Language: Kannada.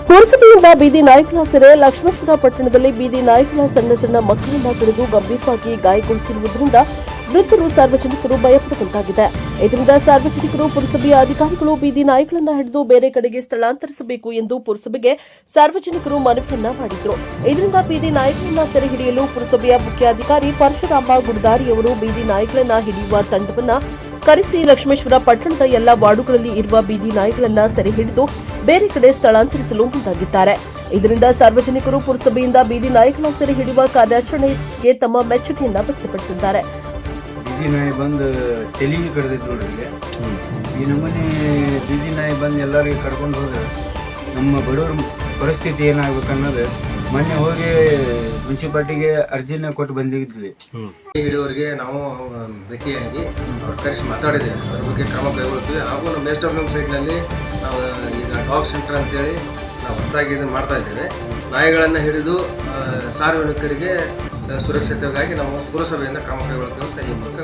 ಪುರಸಭೆಯಿಂದ ಬೀದಿ ನಾಯಿಗಳ ಸೆರೆ. ಲಕ್ಷ್ಮೇಶ್ವರ ಪಟ್ಟಣದಲ್ಲಿ ಬೀದಿ ನಾಯಿಗಳ ಸಣ್ಣ ಮಕ್ಕಳನ್ನ ಕಡಿದು ಗಂಭೀರವಾಗಿ ಗಾಯಗೊಳಿಸಿರುವುದರಿಂದ ವೃದ್ಧರು ಸಾರ್ವಜನಿಕರು ಭಯಪಡುವಂತಾಗಿದೆ. ಇದರಿಂದ ಸಾರ್ವಜನಿಕರು ಪುರಸಭೆಯ ಅಧಿಕಾರಿಗಳು ಬೀದಿ ನಾಯಿಗಳನ್ನು ಹಿಡಿದು ಬೇರೆ ಕಡೆಗೆ ಸ್ಥಳಾಂತರಿಸಬೇಕು ಎಂದು ಪುರಸಭೆಗೆ ಸಾರ್ವಜನಿಕರು ಮನವಿಯನ್ನ ಮಾಡಿದರು. ಇದರಿಂದ ಬೀದಿ ನಾಯಿಗಳನ್ನು ಸೆರೆ ಹಿಡಿಯಲು ಪುರಸಭೆಯ ಮುಖ್ಯಾಧಿಕಾರಿ ಪರಶುರಾಮ ಗುಡದಾರಿಯವರು ಬೀದಿ ನಾಯಿಗಳನ್ನು ಹಿಡಿಯುವ ತಂಡವನ್ನ ಕರೆಸಿ ಲಕ್ಷ್ಮೇಶ್ವರ ಪಟ್ಟಣದ ಎಲ್ಲಾ ವಾರ್ಡುಗಳಲ್ಲಿ ಇರುವ ಬೀದಿ ನಾಯಿಗಳನ್ನು ಸೆರೆ ಹಿಡಿದು ಬೇರೆ ಕಡೆ ಸ್ಥಳಾಂತರಿಸಲು ಮುಂದಾಗಿದ್ದಾರೆ. ಇದರಿಂದ ಸಾರ್ವಜನಿಕರು ಪುರಸಭೆಯಿಂದ ಬೀದಿ ನಾಯಿಗಳ ಸೆರೆ ಹಿಡಿಯುವ ಕಾರ್ಯಾಚರಣೆಗೆ ತಮ್ಮ ಮೆಚ್ಚುಗೆಯನ್ನು ವ್ಯಕ್ತಪಡಿಸಿದ್ದಾರೆ. ಬೀದಿ ನಾಯಿ ಬಂದು ತೆಲಿಗೆ ಕಡ್ದಿದ್ದು ನೋಡ್ರಿ. ಈ ನಮ್ಮನೆ ಬೀದಿ ನಾಯಿ ಬಂದು ಎಲ್ಲರಿಗೆ ಕರ್ಕೊಂಡು ಹೋದ್ರೆ ನಮ್ಮ ಬಡವರ ಪರಿಸ್ಥಿತಿ ಏನಾಗಬೇಕು ಅನ್ನೋದು ಮೊನ್ನೆ ಹೋಗಿ ಮುನ್ಸಿಪಾಲ್ಟಿಗೆ ಅರ್ಜಿನ ಕೊಟ್ಟು ಬಂದಿದ್ವಿ. ಹಿಡಿಯೋರಿಗೆ ನಾವು ಭೇಟಿಯಾಗಿ ಅವ್ರ ಕರೆಸಿ ಮಾತಾಡಿದ್ದೇವೆ. ಅದ್ರ ಬಗ್ಗೆ ಕ್ರಮ ಕೈಗೊಳ್ತೀವಿ. ಹಾಗೂ ನಮ್ಮ ವೆಸ್ಟ್ ಆಫ್ ನಮ್ಮ ಸೈಡ್ನಲ್ಲಿ ನಾವು ಈಗ ಡಾಗ್ ಸೆಂಟರ್ ಅಂತೇಳಿ ನಾವು ಹೊಸದಾಗಿ ಇದನ್ನು ಮಾಡ್ತಾ ಇದ್ದೇವೆ. ನಾಯಿಗಳನ್ನು ಹಿಡಿದು ಸಾರ್ವಜನಿಕರಿಗೆ ಸುರಕ್ಷತೆಗಾಗಿ ನಾವು ಪುರಸಭೆಯಿಂದ ಕ್ರಮ ಕೈಗೊಳ್ತೀವಿ ಅಂತ ಈ ಮೂಲಕ